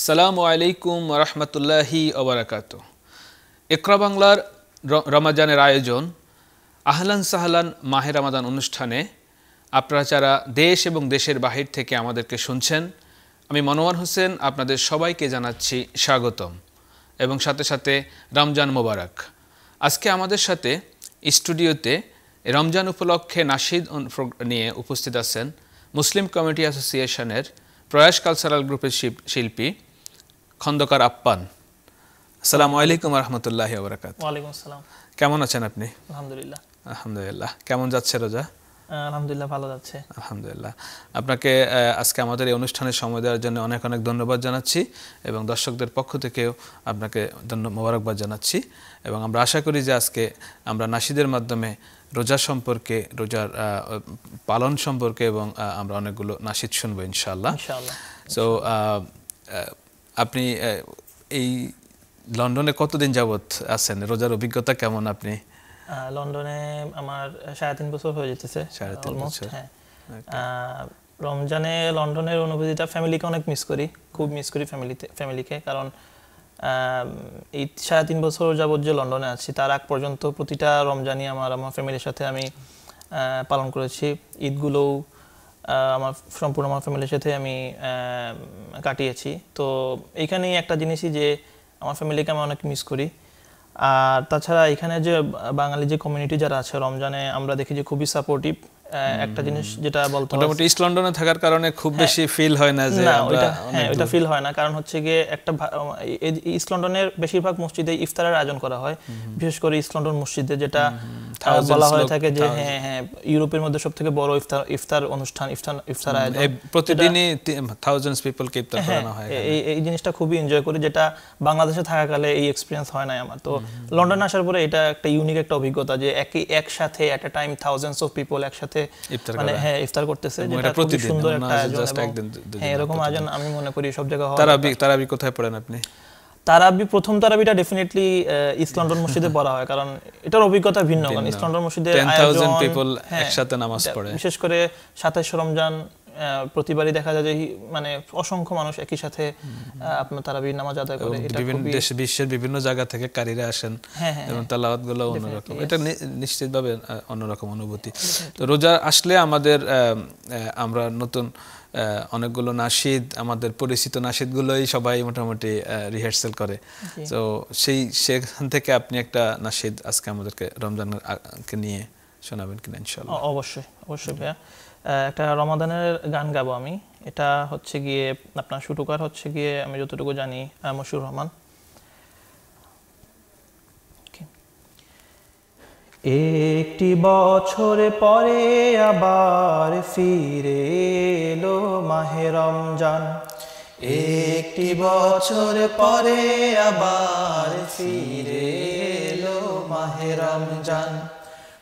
আসসালামু আলাইকুম ওয়া রাহমাতুল্লাহি ওয়া বারাকাতুহু। ইকরা বাংলার রমাজানের আয়োজন আহলান সাহলান মাহে রমাদান অনুষ্ঠানে আপনারা যারা দেশ এবং দেশের বাহির থেকে আমাদেরকে শুনছেন, আমি মনোয়ার হোসেন আপনাদের সবাইকে জানাচ্ছি স্বাগতম এবং সাথে সাথে রমজান মোবারক। আজকে আমাদের সাথে স্টুডিওতে রমজান উপলক্ষে নাশিদ নিয়ে উপস্থিত আছেন মুসলিম কমিউনিটি অ্যাসোসিয়েশনের প্রয়াস কালচারাল গ্রুপের শিল্পী খন্দকার আপ্পান। আসসালামু আলাইকুম ওয়া রাহমাতুল্লাহি ওয়া বারাকাতুহু। ওয়া আলাইকুম আসসালাম। কেমন আছেন আপনি? আলহামদুলিল্লাহ। আলহামদুলিল্লাহ। কেমন যাচ্ছে রোজা? আলহামদুলিল্লাহ, ভালো যাচ্ছে। আলহামদুলিল্লাহ। আপনাকে আজকে আমাদের এই অনুষ্ঠানে সময় দেওয়ার জন্য অনেক অনেক ধন্যবাদ জানাচ্ছি এবং দর্শকদের পক্ষ থেকেও আপনাকে মোবারকবাদ জানাচ্ছি এবং আমরা আশা করি যে আজকে আমরা নাশিদের মাধ্যমে রোজা সম্পর্কে, রোজার পালন সম্পর্কে এবং আমরা অনেকগুলো নাশিদ শুনবো ইনশাআল্লাহ। সো আপনি এই লন্ডনে কতদিন যাবত আছেন? রোজার অভিজ্ঞতা কেমন? আপনি লন্ডনে আমার 3.5 বছর হয়ে যেতেছে। 3.5 বছর। হ্যাঁ। রমজানে লন্ডনের অনুভূতিটা ফ্যামিলিকে অনেক মিস করি, খুব মিস করি ফ্যামিলিকে, কারণ এই 3.5 বছর যাবত যে লন্ডনে আছি তার আগ পর্যন্ত প্রতিটা রমজানই আমার ফ্যামিলির সাথে আমি পালন করেছি। ঈদগুলোও সম্পূর্ণ আমার ফ্যামিলির সাথে আমি কাটিয়েছি। তো এইখানেই একটা জিনিসই যে আমার ফ্যামিলিকে আমি অনেক মিস করি। আর তাছাড়া এখানে যে বাঙালি যে কমিউনিটি যারা আছে রমজানে আমরা দেখি যে খুবই সাপোর্টিভ। একটা জিনিস যেটা বলতে মোটামুটি ইস্ট লন্ডনে থাকার কারণে খুব বেশি ফিল হয় না যে ওইটা ফিল হয় না, কারণ হচ্ছে গিয়ে একটা ইস্ট লন্ডনের বেশিরভাগ মসজিদে ইফতারের আয়োজন করা হয়, বিশেষ করে ইস্ট লন্ডন মসজিদে, যেটা বলা হয়ে থাকে যে হ্যাঁ ইউরোপের মধ্যে সবথেকে বড় ইফতার অনুষ্ঠান, ইফতার আয়োজন। প্রতিদিনই থাউজেন্ডস পিপলকে ইফতার করানো হয়। এই জিনিসটা খুবই এনজয় করি, যেটা বাংলাদেশে থাকাকালে এই এক্সপেরিয়েন্স হয় নাই আমার। তো লন্ডনে আসার পরে এটা একটা ইউনিক একটা অভিজ্ঞতা যে একসাথে এট আ টাইম থাউজেন্ডস অফ পিপল একসাথে মানে ইফতার করতেছে, যেটা খুব সুন্দর একটা আয়োজন। হ্যাঁ, এরকম আয়োজন আমি মনে করি সব জায়গায় হয়। তারাবি কোথায় পড়েন আপনি? প্রথম তারাবিটা ডেফিনেটলি ইস্ট লন্ডন মসজিদে পড়া হয়, কারণ এটার অভিজ্ঞতা ভিন্ন। কারণ ইস্ট লন্ডন মসজিদে 10,000 পিপল একসাথে নামাজ পড়ে, বিশেষ করে 27 রমজান প্রতিবারই দেখা যায় যে মানে অসংখ্য মানুষ একই সাথে আপনার তারাবির নামাজ আদায় করে। এটা বিভিন্ন দেশ বিশ্বের বিভিন্ন জায়গা থেকে কারীরা আসেন এবং তেলাওয়াতগুলো অন্যরকম। এটা নিশ্চিতভাবে অন্যরকম অনুভূতি। তো রোজা আসলে আমরা নতুন অনেকগুলো নাশিদ, আমাদের পরিচিত নাশিদগুলোই সবাই মোটামুটি রিহার্সাল করে। তো সেখান থেকে আপনি একটা নাশিদ আজকে আমাদেরকে রমজানকে নিয়ে শোনাবেন কিনা ইনশাআল্লাহ? অবশ্যই ভাইয়া, একটা রমাদানের গান গাবো আমি। এটা হচ্ছে গিয়ে আপনার সুটুকার হচ্ছে গিয়ে আমি যতটুকু জানি মশিউর রহমান। একটি বছর পরে আবার ফিরে এলো মাহে রমজান, একটি বছর পরে আবার ফিরে এলো মাহে রমজান।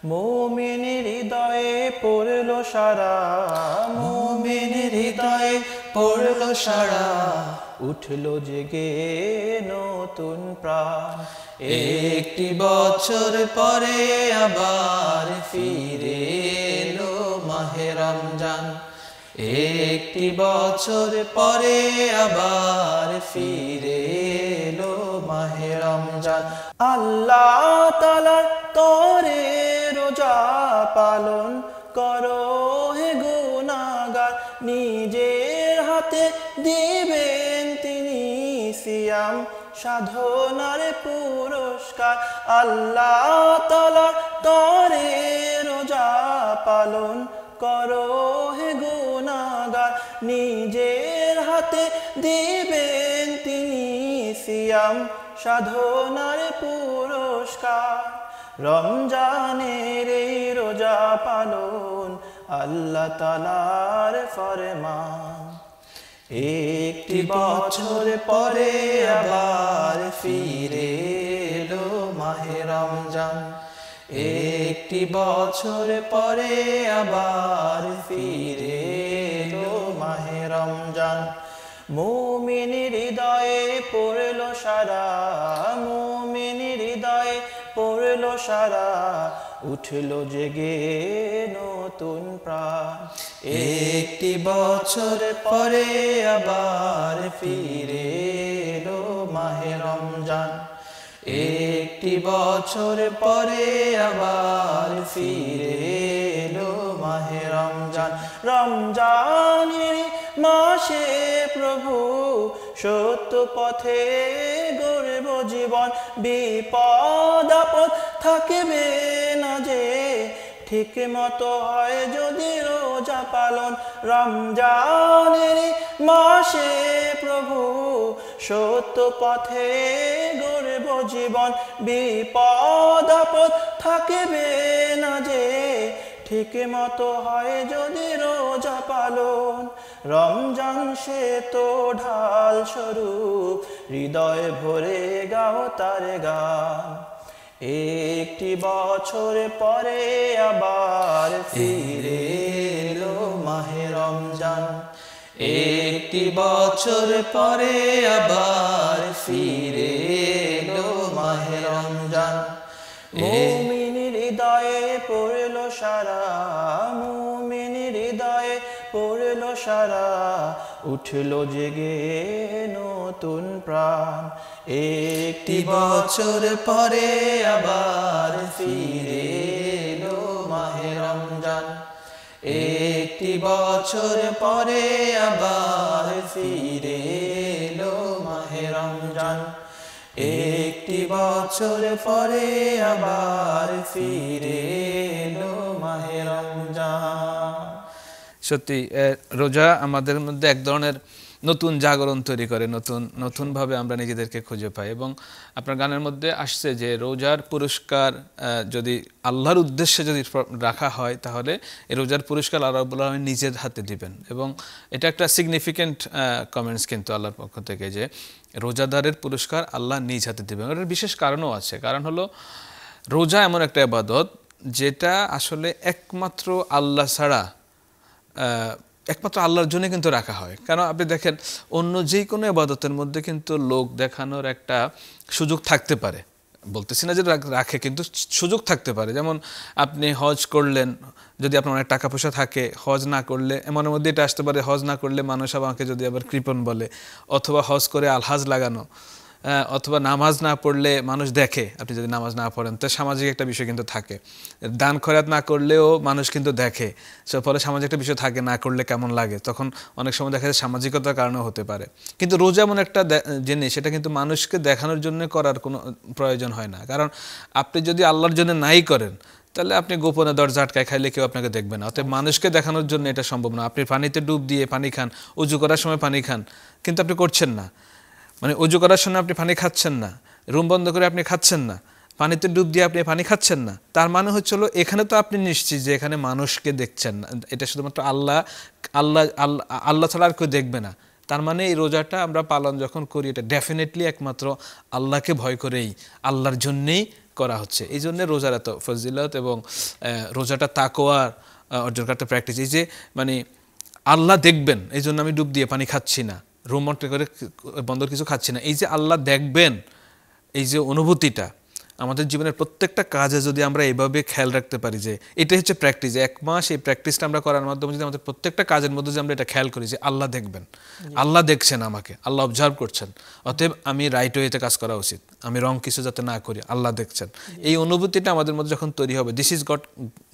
মুমিন হৃদয়ে পড়লো সারা, মুমিন হৃদয়ে পড়লো সারা, উঠলো জেগে নতুন প্রাণ। একটি বছর পরে আবার ফিরে এলো মাহে রমজান, একটি বছর পরে আবার ফিরে এলো মাহে রমজান। আল্লাহ তাআলার তরে রোজা পালন করো হে গুনাহগার, নিজের হাতে দিবেন তিনি সিয়াম সাধনার পুরস্কার। আল্লাহ তাআলার তরে রোজা পালন করো হে গুনাহগার, নিজের হাতে দিবেন তিনি সিয়াম সাধনার পুরস্কার। রমজানের এই রোজা পালন আল্লাহ তাআলার ফরমান। একটি বছর পরে আবার ফিরে এলো মাহে রমজান, একটি বছর পরে আবার ফিরে এলো মাহে রমজান। মুমিন হৃদয়ে পড়লো সারা, মুমিন হৃদয়ে পড়লো সারা, উঠলো জেগে নতুন প্রাণ। একটি বছর পরে আবার ফিরে এলো মাহে রমজান, একটি বছর পরে আবার ফিরে এলো মাহে রমজান। রমজানের মাসে প্রভু সত্য পথে গড়ব জীবন, বিপদ আপদ থাকবে না যে, ঠিক মতো হয় যদি রোজা পালন। রমজানের মাসে প্রভু সত্য পথে গড়ব জীবন, বিপদ আপদ থাকবে না যে, ঠিক মতো হয় যদি রোজা পালন। রমজান সে তো ঢাল স্বরূপ, হৃদয় ভরে গাও তার গান। একটি বছর পরে আবার ফিরে এলো মাহে রমজান, একটি বছর পরে আবার ফিরে এলো মাহে রমজান। মুমিনের হৃদয়ে পড়লো সারা, মুমিনের হৃদয়ে পড়লো সারা, উঠলো জেগে নতুন প্রাণ। একটি বছর পরে আবার ফিরে এলো মাহে রমজান, একটি বছর পরে আবার ফিরে এলো মাহে রমজান, একটি বছর পরে আবার ফিরে এলো মাহে রমজান। সত্যি রোজা আমাদের মধ্যে এক ধরনের নতুন জাগরণ তৈরি করে, নতুনভাবে আমরা নিজেদেরকে খুঁজে পাই। এবং আপনার গানের মধ্যে আসছে যে রোজার পুরস্কার যদি আল্লাহর উদ্দেশ্যে যদি রাখা হয়, তাহলে এই রোজার পুরস্কার আল্লাহ রাব্বুল আলামিন নিজের হাতে দিবেন। এবং এটা একটা সিগনিফিক্যান্ট কমেন্টস কিন্তু আল্লাহর পক্ষ থেকে, যে রোজাদারের পুরস্কার আল্লাহ নিজ হাতে দিবেন। এর বিশেষ কারণও আছে, কারণ হলো রোজা এমন একটা ইবাদত যেটা আসলে একমাত্র আল্লাহ ছাড়া একমাত্র আল্লাহর জন্য কিন্তু রাখা হয়। কারণ আপনি দেখেন অন্য যে কোনো ইবাদতের মধ্যে কিন্তু লোক দেখানোর একটা সুযোগ থাকতে পারে, বলতেছি না যে রাখে, কিন্তু সুযোগ থাকতে পারে। যেমন আপনি হজ করলেন, যদি আপনার অনেক টাকা পয়সা থাকে, হজ না করলে মনের মধ্যে এটা আসতে পারে, হজ না করলে মানুষ আমাকে যদি আবার কৃপণ বলে, অথবা হজ করে আলহাজ লাগানো, অথবা নামাজ না পড়লে মানুষ দেখে, আপনি যদি নামাজ না পড়েন তো সামাজিক একটা বিষয় কিন্তু থাকে। দান খয়রাত না করলেও মানুষ কিন্তু দেখে, সো ফলে সামাজিক একটা বিষয় থাকে, না করলে কেমন লাগে, তখন অনেক সময় দেখা যায় সামাজিকতার কারণেও হতে পারে। কিন্তু রোজা এমন একটা জিনিস, সেটা কিন্তু মানুষকে দেখানোর জন্য করার কোনো প্রয়োজন হয় না। কারণ আপনি যদি আল্লাহর জন্য নাই করেন, তাহলে আপনি গোপনে দরজা আটকায় খাইলে কেউ আপনাকে দেখবে না। অতএব মানুষকে দেখানোর জন্য এটা সম্ভব না। আপনি পানিতে ডুব দিয়ে পানি খান, উজু করার সময় পানি খান, কিন্তু আপনি করছেন না, মানে উজু করার সময় আপনি পানি খাচ্ছেন না, রুম বন্ধ করে আপনি খাচ্ছেন না, পানিতে ডুব দিয়ে আপনি পানি খাচ্ছেন না, তার মানে হচ্ছে হলো এখানে তো আপনি নিশ্চিত যে এখানে মানুষকে দেখছেন না, এটা শুধুমাত্র আল্লাহ আল্লাহ আল্লাহ আল্লাহ ছাড়া আর কেউ দেখবে না। তার মানে এই রোজাটা আমরা পালন যখন করি, এটা ডেফিনেটলি একমাত্র আল্লাহকে ভয় করেই, আল্লাহর জন্যেই করা হচ্ছে। এই জন্যে রোজার এত ফজিলত এবং রোজাটা তাকওয়ার অর্জন করতে প্র্যাকটিস। এই যে মানে আল্লাহ দেখবেন, এই জন্য আমি ডুব দিয়ে পানি খাচ্ছি না, রুম বন্ধ করে বন্ধ কিছু খাচ্ছি না, এই যে আল্লাহ দেখবেন, এই যে অনুভূতিটা আমাদের জীবনের প্রত্যেকটা কাজে যদি আমরা এইভাবে খেয়াল রাখতে পারি, যে এটাই হচ্ছে প্র্যাকটিস। এক মাস এই প্র্যাকটিসটা আমরা করার মাধ্যমে যদি আমাদের প্রত্যেকটা কাজের মধ্যে যে আমরা এটা খেয়াল করি যে আল্লাহ দেখবেন, আল্লাহ দেখছেন আমাকে, আল্লাহ অবজার্ভ করছেন, অতএব আমি রাইট ওয়েতে কাজ করা উচিত, আমি রং কিছু যাতে না করি, আল্লাহ দেখছেন। এই অনুভূতিটা আমাদের মধ্যে যখন তৈরি হবে, this is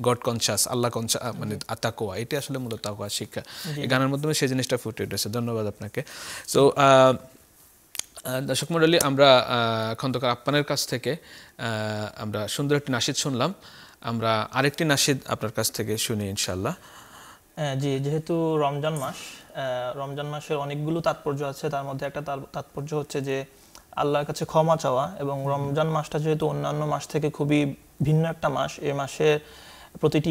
god conscious, Allah conscious, মানে তাকওয়া, এটা আসলে মূলত তাকওয়া শিক্ষা। এই গানের মাধ্যমে সেই জিনিসটা ফুটে উঠেছে। ধন্যবাদ আপনাকে। সো দর্শক মণ্ডলী, আমরা খন্দকার আপ্পানের কাছ থেকে আমরা সুন্দর একটি নাশিদ শুনলাম। আমরা আরেকটি নাশিদ আপনার কাছ থেকে শুনি ইনশাআল্লাহ। জি, যেহেতু রমজান মাস, রমজান মাসের অনেকগুলো তাৎপর্য আছে, তার মধ্যে একটা তাৎপর্য হচ্ছে যে আল্লাহর কাছে ক্ষমা চাওয়া। এবং রমজান মাসটা যেহেতু অন্যান্য মাস থেকে খুবই ভিন্ন একটা মাস, এই মাসে প্রতিটি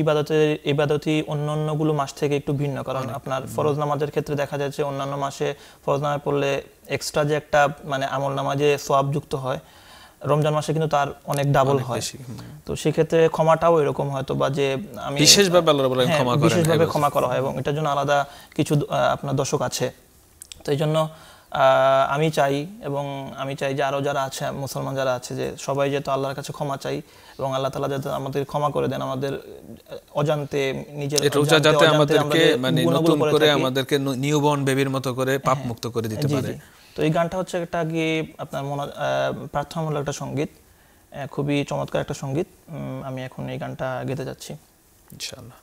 ইবাদতই অন্যান্যগুলো মাস থেকে একটু ভিন্ন। কারণ আপনার ফরজ নামাজের ক্ষেত্রে দেখা যাচ্ছে অন্যান্য মাসে ফরজ নামাজ পড়লে এক্সট্রা যে একটা মানে আমল নামাজে সওয়াব যুক্ত হয়, রমজান মাসে কিন্তু তার অনেক ডাবল হয়। তো সেক্ষেত্রে ক্ষমাটাও এরকম হয়তো, বা যে আমি বিশেষভাবে ক্ষমা করা হয় এবং এটার জন্য আলাদা কিছু আপনার দশক আছে। তো এই জন্য আমি চাই যে আরও যারা আছে মুসলমান যারা আছে যে সবাই যেহেতু আল্লাহর কাছে ক্ষমা চাই এবং আল্লাহ তাআলা যাতে আমাদের ক্ষমা করে দেন আমাদের অজান্তে নিজের যাতে আমাদেরকে মানে নতুন করে আমাদেরকে নিউবর্ন বেবির মতো করে পাপ মুক্ত করে দিতে পারে। তো এই গানটা হচ্ছে একটা গিয়ে আপনার প্রার্থনামূলক একটা সঙ্গীত, খুবই চমৎকার একটা সঙ্গীত। আমি এখন এই গানটা গেতে যাচ্ছি ইনশাআল্লাহ।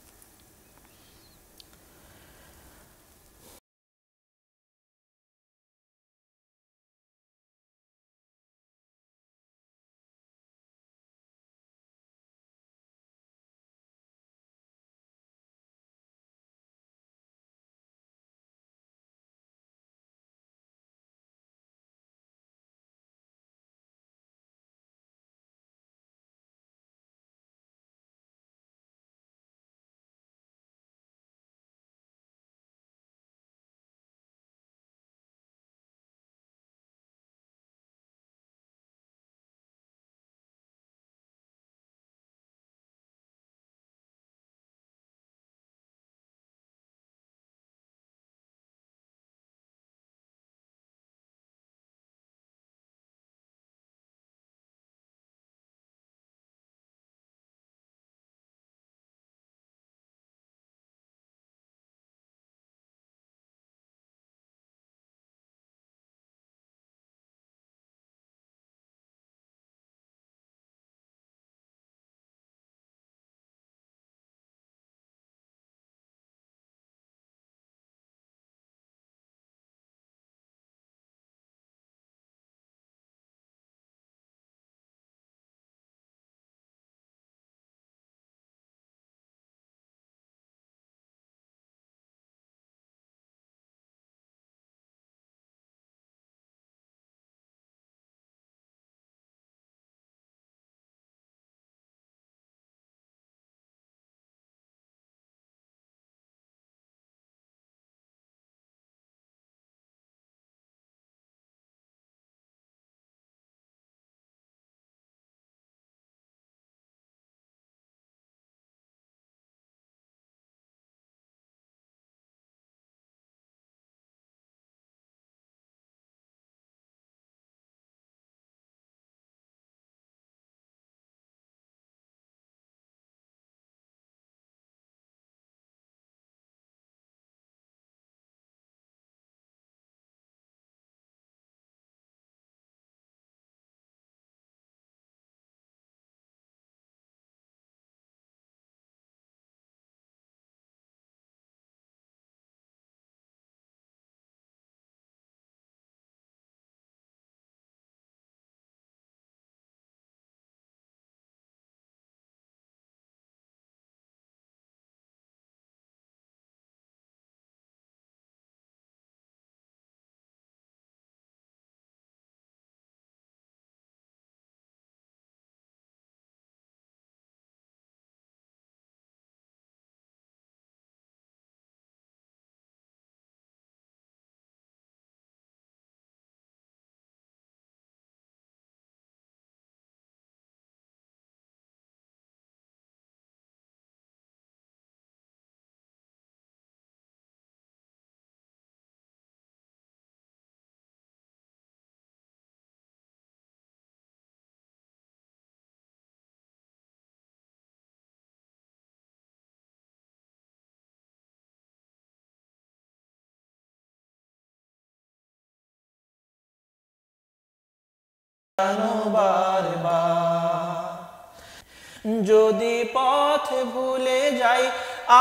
যদি পথ ভুলে যাই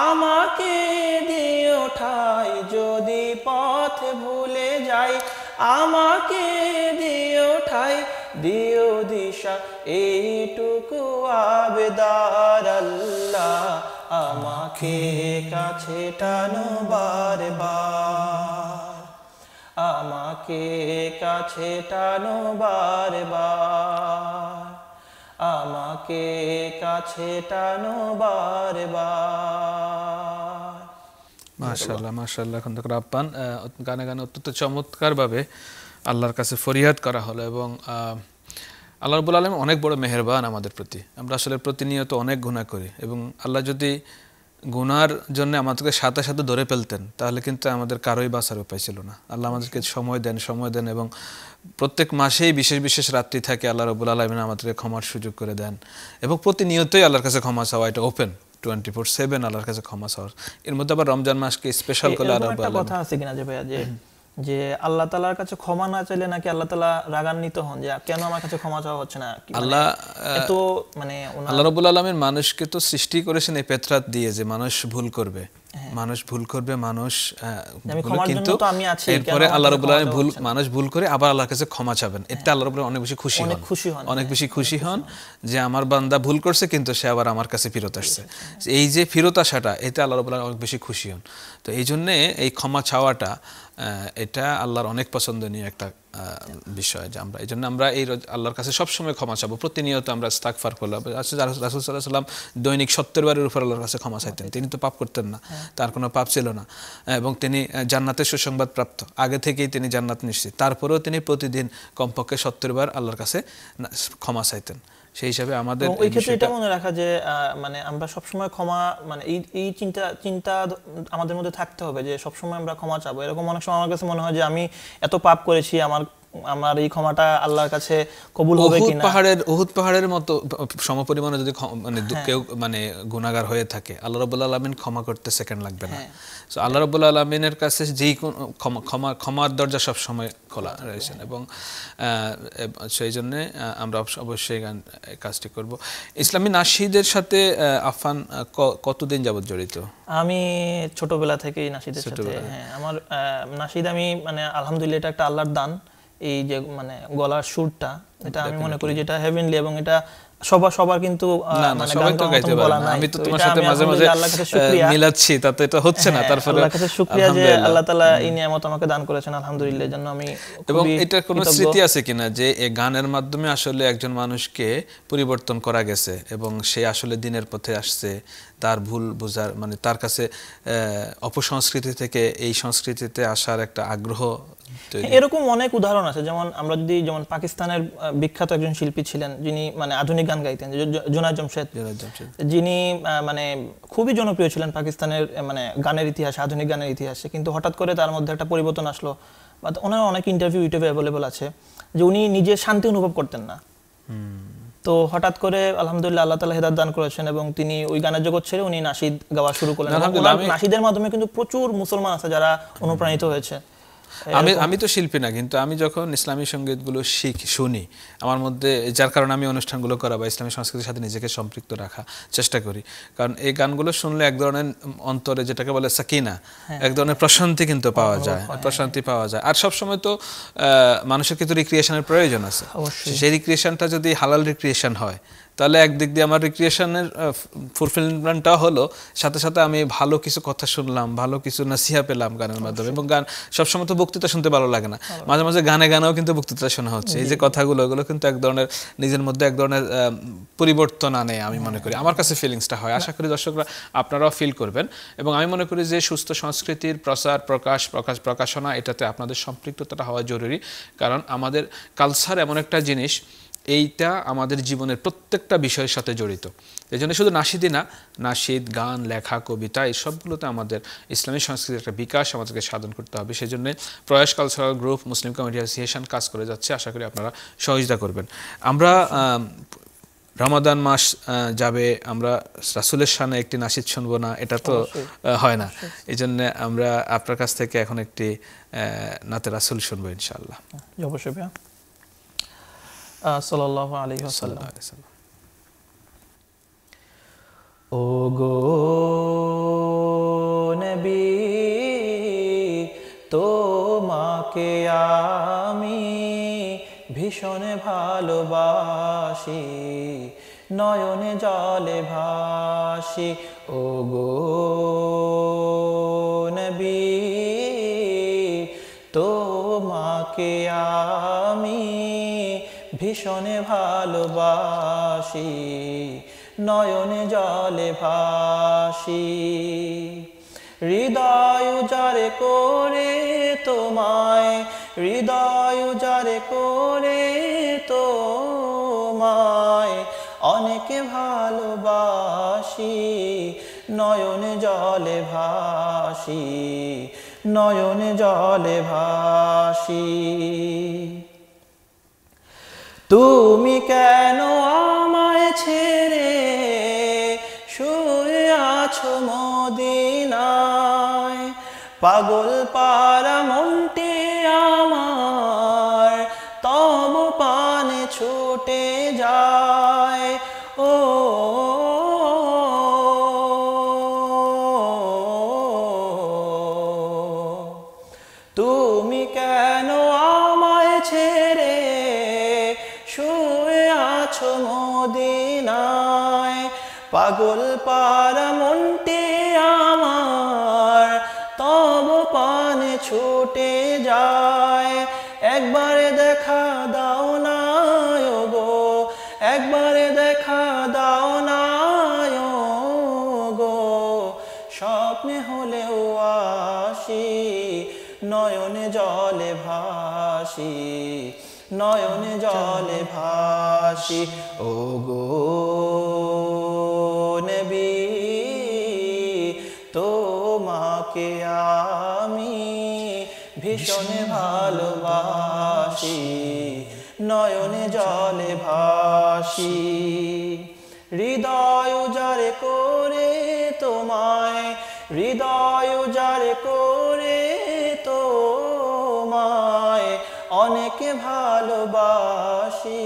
আমাকে দিও ঠাই, যদি পথ ভুলে যাই আমাকে দিও ঠাই, দিও দিশা এইটুকু আবেদার আল্লাহ, আমাকে কাছে টানো বারবার, আমাকে কাছে টানো বারবার, আমাকে কাছে টানো বারবার। মাশাআল্লাহ মাশাআল্লাহ। এখন দেখো আপ্পান গানে গানে অত্যন্ত চমৎকারভাবে আল্লাহর কাছে ফরিয়াদ করা হলো এবং আল্লাহ রাব্বুল আলামিন অনেক বড় মেহেরবান আমাদের প্রতি। আমরা আসলে প্রতিনিয়ত অনেক গুনাহ করি এবং আল্লাহ যদি গুনার জন্য আমাদেরকে সাথে সাথে ধরে ফেলতেন তাহলে কিন্তু আমাদের কারোই বাঁচার উপায় ছিল না। আল্লাহ আমাদেরকে সময় দেন এবং প্রত্যেক মাসেই বিশেষ বিশেষ রাত্রি থাকে আল্লাহ রাব্বুল আলামিন আমাদেরকে ক্ষমার সুযোগ করে দেন এবং প্রতিনিয়তই আল্লাহর কাছে ক্ষমা চাওয়া, এটা ওপেন 24/7 আল্লাহর কাছে ক্ষমা চাওয়া। এর মধ্যে আবার রমজান মাসকে স্পেশাল করে আল্লাহ রাব্বুল আলামিন কথা আছে কিনা যে ভাইয়া যে আল্লাহ তাআলার কাছে ক্ষমা না চাইলে নাকি আল্লাহ তাআলা রাগান্বিত হন যে কেন আমার কাছে ক্ষমা চাওয়া হচ্ছে না? আল্লাহ তো মানে আল্লাহ রাব্বুল আলামিন মানুষকে তো সৃষ্টি করেছেন এই পেত্রাত দিয়ে যে মানুষ ভুল করবে, মানুষ কিন্তু এরপরে আল্লাহ রাব্বুল আলামিন মানুষ ভুল করে আবার আল্লাহর কাছে ক্ষমা চাবেন। এটা আল্লাহ রাব্বুল আলামিন অনেক বেশি খুশি হন যে আমার বান্দা ভুল করছে কিন্তু সে আবার আমার কাছে ফিরত আসছে। এই যে ফিরত আসাটা, এতে আল্লাহ রাব্বুল আলামিন অনেক বেশি খুশি হন। তো এই জন্য এই ক্ষমা চাওয়াটা এটা আল্লাহর অনেক পছন্দনীয় একটা বিষয় যে আমরা এই জন্য আমরা এই আল্লাহর কাছে সবসময় ক্ষমা চাবো। প্রতিনিয়ত আমরা ইস্তিগফার করলাম। রাসূল সাল্লাল্লাহু আলাইহি ওয়াসাল্লাম দৈনিক 70 বারের উপর আল্লাহর কাছে ক্ষমা চাইতেন। তিনি তো পাপ করতেন না, তার কোনো পাপ ছিল না এবং তিনি জান্নাতের সুসংবাদ প্রাপ্ত, আগে থেকেই তিনি জান্নাত নিশ্চিত। তারপরেও তিনি প্রতিদিন কমপক্ষে 70 বার আল্লাহর কাছে ক্ষমা চাইতেন। সেই হিসাবে আমাদের ওই ক্ষেত্রে এটা মনে রাখা যে মানে আমরা সবসময় ক্ষমা মানে এই চিন্তা আমাদের মধ্যে থাকতে হবে যে সবসময় আমরা ক্ষমা চাবো। এরকম অনেক সময় আমার কাছে মনে হয় যে আমি এত পাপ করেছি, আমার এই ক্ষমাটা আল্লাহর কাছে কবুল হবে কিনা। উহুদ পাহাড়ের মতো সমপরিমাণে যদি মানে কেউ মানে গুনাহগার হয়ে থাকে, আল্লাহ রাব্বুল আলামিন ক্ষমা করতে সেকেন্ড লাগবে না। সো আল্লাহ রাব্বুল আলামিনের কাছে যেই ক্ষমার দরজা সব সময় খোলা রয়েছে এবং সেই জন্য আমরা অবশ্যই কাজটি করব। ইসলামী নাশিদের সাথে আফান কতদিন যাবত জড়িত? আমি ছোটবেলা থেকেই নাশিদের সাথে, আমার নাশিদ আমি মানে আলহামদুলিল্লাহ এটা একটা আল্লাহর দান। এই যে মানে গলার সুরটা, এটা আমি মনে করি যেটা হেভেনলি এবং এটা সবার কিন্তু মানে সবাই তো গাইতে পারে না। আমি তো তোমার সাথে মাঝে মাঝে মিলাচ্ছি, তাতে এটা হচ্ছে না। তারপরে আল্লাহর কাছে শুকরিয়া যে আল্লাহ তাআলা এই নিয়ামত আমাকে দান করেছেন, আলহামদুলিল্লাহ। এর জন্য আমি এবং এটা কোনো স্মৃতি আছে কিনা যে এই গানের মাধ্যমে আসলে একজন মানুষকে পরিবর্তন করা গেছে এবং সে আসলে দিনের পথে আসছে, তার ভুল বোঝার মানে তার কাছে অপসংস্কৃতি থেকে এই সংস্কৃতিতে আসার একটা আগ্রহ? এরকম অনেক উদাহরণ আছে। যেমন আমরা যদি যেমন পাকিস্তানের বিখ্যাত একজন শিল্পী ছিলেন যিনি মানে আধুনিক গান গাইতেন, জুনায়েদ জামশেদ, যিনি মানে খুবই জনপ্রিয় ছিলেন পাকিস্তানের মানে গানের ইতিহাসে, আধুনিক গানের ইতিহাসে। কিন্তু হঠাৎ করে তার মধ্যে একটা পরিবর্তন আসলো। বা ওনার অনেক ইন্টারভিউ ইউটিউবে অ্যাভেলেবল আছে যে উনি নিজে শান্তি অনুভব করতেন না। তো হঠাৎ করে আলহামদুলিল্লাহ আল্লাহ তাআলা হেদায়েত দান করেছেন এবং তিনি ওই গানের জগৎ ছেড়ে উনি নাশিদ গাওয়া শুরু করলেন। নাশিদের মাধ্যমে কিন্তু প্রচুর মুসলমান আছে যারা অনুপ্রাণিত হয়েছে। আমি তো শিল্পী না, কিন্তু আমি যখন ইসলামী সঙ্গীতগুলো শুনি আমার মধ্যে, যার কারণে আমি অনুষ্ঠানগুলো করা বা ইসলামী সংস্কৃতির সাথে নিজেকে সম্পৃক্ত রাখা চেষ্টা করি। কারণ এই গানগুলো শুনলে এক ধরনের অন্তরে যেটাকে বলে সাকিনা, এক ধরনের প্রশান্তি কিন্তু পাওয়া যায়, প্রশান্তি পাওয়া যায়। আর সবসময় তো মানুষের কিন্তু রিক্রিয়েশনের প্রয়োজন আছে। সেই রিক্রিয়েশনটা যদি হালাল রিক্রিয়েশন হয় তাহলে একদিক দিয়ে আমার রিক্রিয়েশনের ফুলফিলমেন্টটা হলো, সাথে সাথে আমি ভালো কিছু কথা শুনলাম, ভালো কিছু নাসিহা পেলাম গানের মাধ্যমে। এবং গান সবসময় তো বক্তৃতা শুনতে ভালো লাগে না, মাঝে মাঝে গানেও কিন্তু বক্তৃতা শোনা হচ্ছে। এই যে কথাগুলো, এগুলো কিন্তু এক ধরনের নিজের মধ্যে এক ধরনের পরিবর্তন আনে আমি মনে করি। আমার কাছে ফিলিংসটা হয়, আশা করি দর্শকরা আপনারাও ফিল করবেন। এবং আমি মনে করি যে সুস্থ সংস্কৃতির প্রচার প্রকাশনা, এটাতে আপনাদের সম্পৃক্ততা হওয়া জরুরি। কারণ আমাদের কালচার এমন একটা জিনিস, এইটা আমাদের জীবনের প্রত্যেকটা বিষয়ের সাথে জড়িত। এই জন্য শুধু নাশিদই না, নাশিদ, গান, লেখা, কবিতা, এই সবগুলোতে আমাদের ইসলামী সংস্কৃতির একটা বিকাশ আমাদেরকে সাধন করতে হবে। সেই জন্য প্রয়াস cultural group, Muslim community association কাজ করে যাচ্ছে। আশা করি আপনারা সহযোগিতা করবেন। আমরা রমাদান মাস যাবে, আমরা রাসূলের শানে একটি নাশিদ শুনবো না, এটা তো হয় না। এই জন্য আমরা আপনার কাছ থেকে এখন একটি নাতে রাসূল শুনবো ইনশাআল্লাহ। অবশ্যই ভাইয়া। সাল্লাল্লাহু আলাইহি ওয়াসাল্লাম। ও গো নবী, তোমাকে আমি ভীষণ ভালোবাসি, নয়নে জলে ভাসি। ও গো নবী, তোমাকে আমি ভীষণ ভালোবাসি, নয়নে জলে ভাসি। হৃদয় উজাড় করে তোমায়, হৃদয় উজাড় করে তোমায় অনেক ভালোবাসি, নয়নে জলে ভাসি, নয়নে জলে ভাসি। তুমি কেন আমায় ছেড়ে শুয়ে আছো মদিনায়, পাগল পারা মনটি আমার তব পানে ছুটে যায়। ও তুমি কেন আমায় ছেড়ে শুয়ে আছো মদিনায়, পাগল পারা মনটি আমার তব পানে ছুটে যায়। একবারে দেখা দাও না গো, একবারে দেখা দাও না গো, স্বপ্নে হলেও আসি, নয়নে জলে ভাসি, নয়নে জলে ভাসি। ও গো নবী তোমাকে আমি ভীষণ ভালোবাসি, নয়নে জলে ভাসি। হৃদয় উজাড় করে তোমায়, হৃদয় উজাড় করে তোমায় অনেক ভালোবাসি,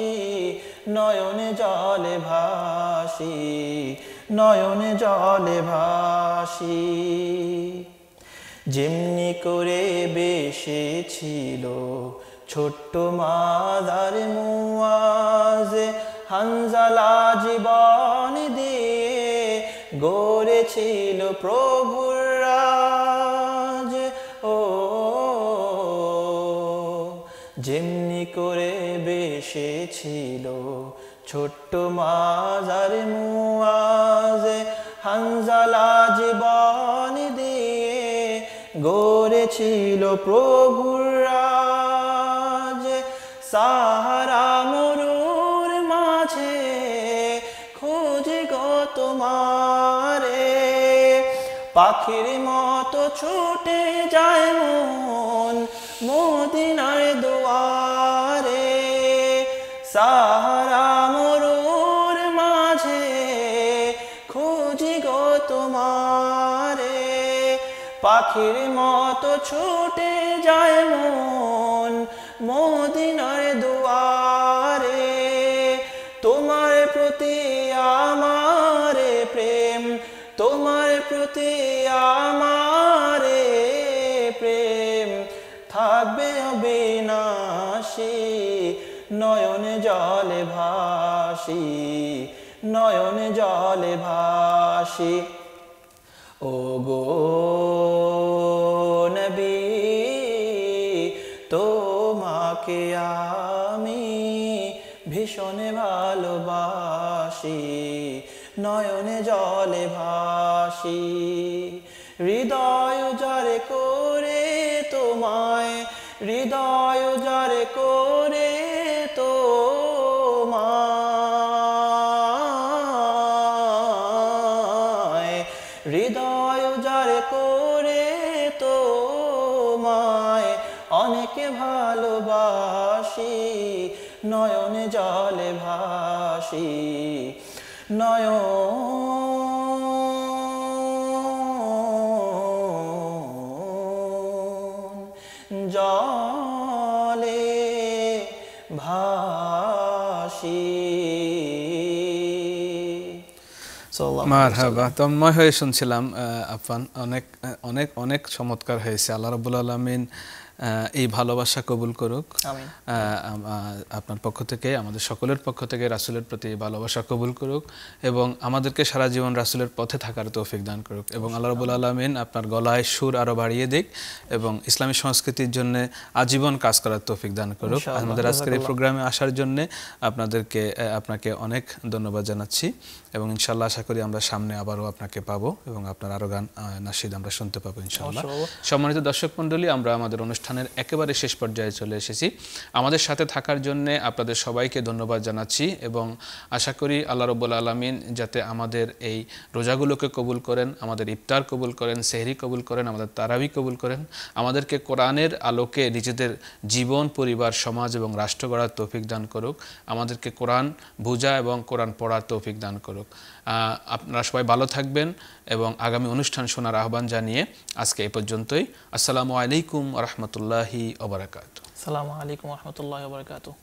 নয়নে জলে ভাসি, নয়নে জলে ভাসি। যেমনি করে বেসেছিল ছোট্ট মাদার মুআজ, হানজালা জীবন দিয়ে গড়েছিল প্রভুর রাজ। ও যেমনি করে বেসেছিল ছোট্ট মাদার মুআজ, হানজালা জীবন দিয়ে গড়েছিল প্রভুর রাজ। সাহারা মরুর মাঝে খোঁজে গো তোমারে, পাখির মতো ছুটে যায় মন মদিনার দুয়ারে। সাহারা মরুর মাঝে খুঁজি গো তোমারে, পাখির মতো ছুটে যায় মন মদিনার দুয়ারে। তোমার প্রতি আমার প্রেম, তোমার প্রতি আমার প্রেম থাকবে অবিনাশী, নয়নে জলে ভাসি, নয়নে জলে ভাসি। ও গো নবী তোমাকে আমি ভীষণ ভালোবাসি, নয়নে জলে ভাসি। হৃদয় উজাড় করে তোমায়, হৃদয় উজাড় করে তোমায়, হৃদয় উজাড় করে তোমায় অনেক ভালোবাসি, নয়নে জলে ভাসি, নয়ন জলে ভাসি। মারহাবা, তন্ময় হয়ে শুনছিলাম আফান। অনেক অনেক অনেক চমৎকার হয়েছে। আল্লাহ রাব্বুল আলামিন এই ভালোবাসা কবুল করুক। আমিন। আপনার পক্ষ থেকে, আমাদের সকলের পক্ষ থেকে রাসূলের প্রতি ভালোবাসা কবুল করুক এবং আমাদেরকে সারা জীবন রাসূলের পথে থাকার তৌফিক দান করুক এবং আল্লাহ রাব্বুল আলামিন আপনার গলায় সুর আরো বাড়িয়ে দিক এবং ইসলামী সংস্কৃতির জন্য আজীবন কাজ করার তৌফিক দান করুক। আমাদের আজকের এই প্রোগ্রামে আসার জন্য আপনাকে অনেক ধন্যবাদ জানাচ্ছি এবং ইনশাআল্লাহ আশা করি আমরা সামনে আবারও আপনাকে পাবো এবং আপনার আরো গান নাশিদ আমরা শুনতে পাবো ইনশাআল্লাহ। সম্মানিত দর্শক মণ্ডলী, আমরা আমাদের অনুষ্ঠান অনুষ্ঠানের একেবারে শেষ পর্যায়ে চলে এসেছি। আমাদের সাথে থাকার জন্যে আপনাদের সবাইকে ধন্যবাদ জানাচ্ছি এবং আশা করি আল্লাহ রাব্বুল আলামিন যাতে আমাদের এই রোজাগুলোকে কবুল করেন, আমাদের ইফতার কবুল করেন, সেহরি কবুল করেন, আমাদের তারাবি কবুল করেন, আমাদেরকে কোরআনের আলোকে নিজেদের জীবন, পরিবার, সমাজ এবং রাষ্ট্র গড়ার তৌফিক দান করুক, আমাদেরকে কোরআন বোঝা এবং কোরআন পড়ার তৌফিক দান করুক। আপনারা সবাই ভালো থাকবেন এবং আগামী অনুষ্ঠান শোনার আহ্বান জানিয়ে আজকে এই পর্যন্তই। আসসালামু আলাইকুম ওয়া রাহমাতুল্লাহি ওয়া বারাকাতুহু। আসসালামু আলাইকুম ওয়া রাহমাতুল্লাহি ওয়া বারাকাতুহু।